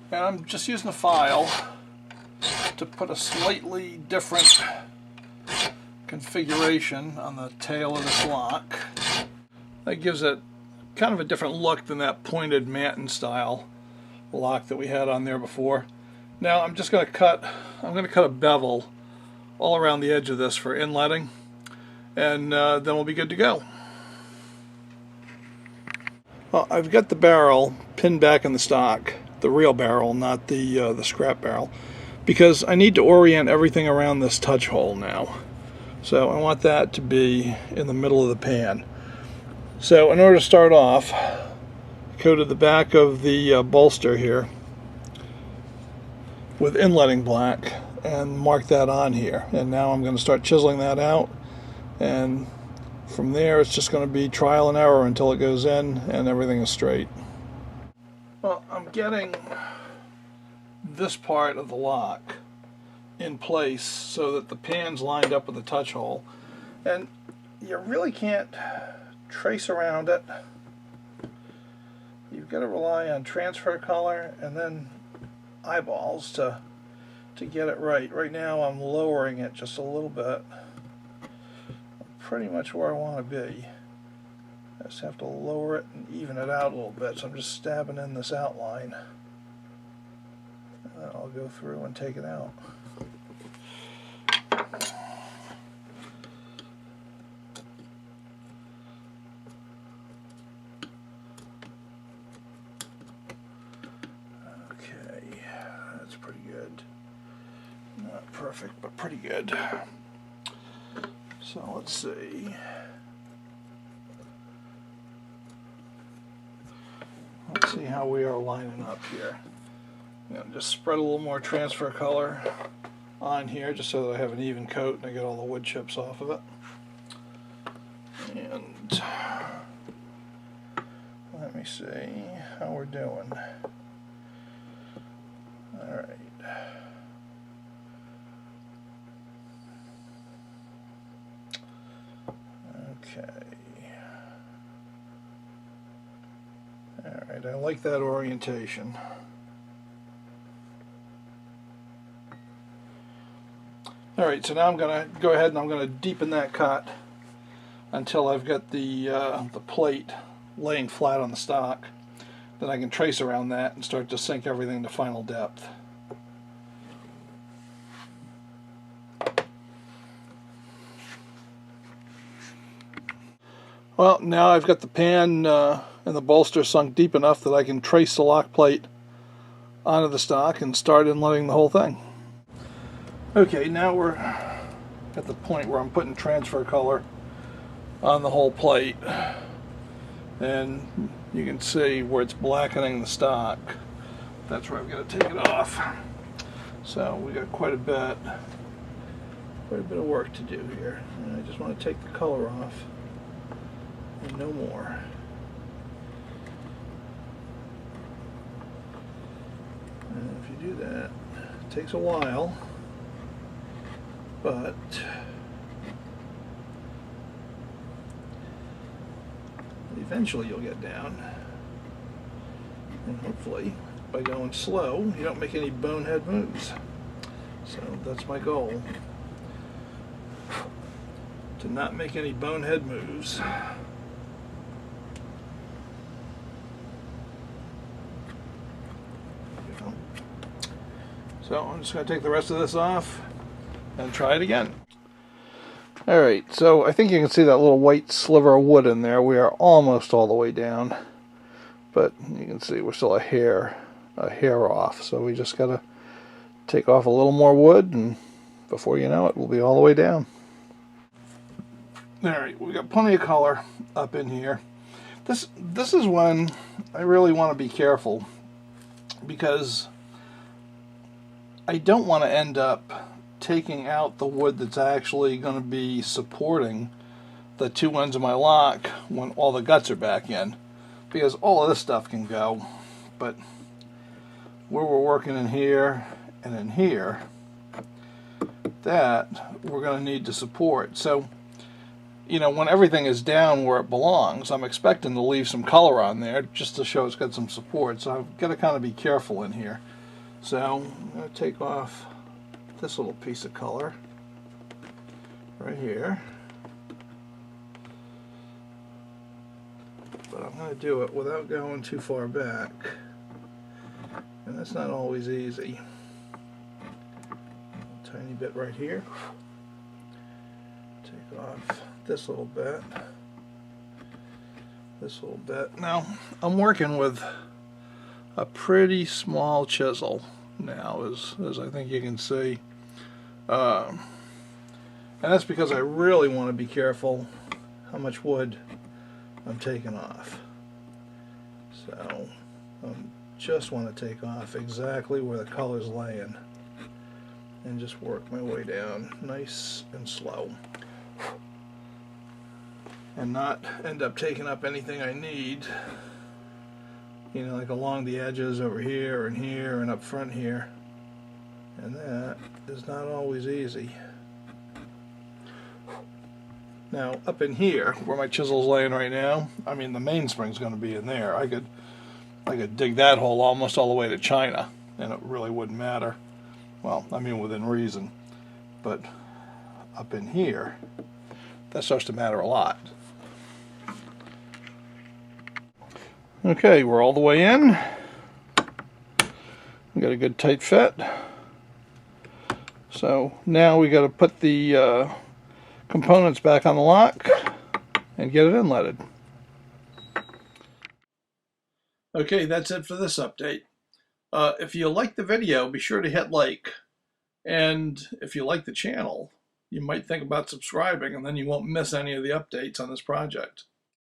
And I'm just using a file to put a slightly different configuration on the tail of this lock. That gives it kind of a different look than that pointed Manton style lock that we had on there before. Now I'm just going to cut a bevel all around the edge of this for inletting, and then we'll be good to go. Well, I've got the barrel pinned back in the stock, the real barrel, not the scrap barrel, because I need to orient everything around this touch hole now. So I want that to be in the middle of the pan. So in order to start off, I coated the back of the bolster here with inletting black and mark that on here. And now I'm going to start chiseling that out, and from there it's just going to be trial and error until it goes in and everything is straight. Well, I'm getting this part of the lock in place so that the pan's lined up with the touch hole, and you really can't trace around it. You've got to rely on transfer color and then eyeballs to get it right. Right now I'm lowering it just a little bit. I'm pretty much where I want to be. I just have to lower it and even it out a little bit. So I'm just stabbing in this outline, and then I'll go through and take it out. Okay, that's pretty good. Not perfect, but pretty good. So let's see. Let's see how we are lining up here. Just spread a little more transfer color on here just so that I have an even coat and I get all the wood chips off of it. And let me see how we're doing. Alright. Okay. Alright, I like that orientation. Alright, so now I'm going to go ahead and I'm going to deepen that cut until I've got the plate laying flat on the stock. Then I can trace around that and start to sink everything to final depth. Well, now I've got the pan and the bolster sunk deep enough that I can trace the lock plate onto the stock and start inletting the whole thing. Okay, now we're at the point where I'm putting transfer color on the whole plate, and you can see where it's blackening the stock. That's where I've got to take it off. So we got quite a bit of work to do here. And I just want to take the color off and no more. And if you do that, it takes a while, but eventually you'll get down, and hopefully by going slow you don't make any bonehead moves. So that's my goal, to not make any bonehead moves. So I'm just going to take the rest of this off and try it again. Alright, so I think you can see that little white sliver of wood in there. We are almost all the way down, but you can see we're still a hair off. So we just got to take off a little more wood, and before you know it, we'll be all the way down. Alright, we got plenty of color up in here. This is when I really want to be careful, because I don't want to end up taking out the wood that's actually going to be supporting the two ends of my lock when all the guts are back in, because all of this stuff can go, but where we're working in here and in here, that we're going to need to support. So, you know, when everything is down where it belongs, I'm expecting to leave some color on there just to show it's got some support. So I've got to kind of be careful in here. So I'm going to take off this little piece of color right here. But I'm going to do it without going too far back. And that's not always easy. A tiny bit right here. Take off this little bit. This little bit. Now, I'm working with a pretty small chisel now, as I think you can see. And that's because I really want to be careful how much wood I'm taking off. So I just want to take off exactly where the color's laying and just work my way down nice and slow, and not end up taking up anything I need, you know, like along the edges over here and up front here, and that is not always easy. Now up in here where my chisel's laying right now, I mean the mainspring's going to be in there. I could dig that hole almost all the way to China and it really wouldn't matter. Well, I mean within reason. But up in here, that starts to matter a lot. Okay, we're all the way in. We got a good tight fit. So now we got to put the components back on the lock and get it inletted. Okay, that's it for this update. If you like the video, be sure to hit like. And if you like the channel, you might think about subscribing, and then you won't miss any of the updates on this project.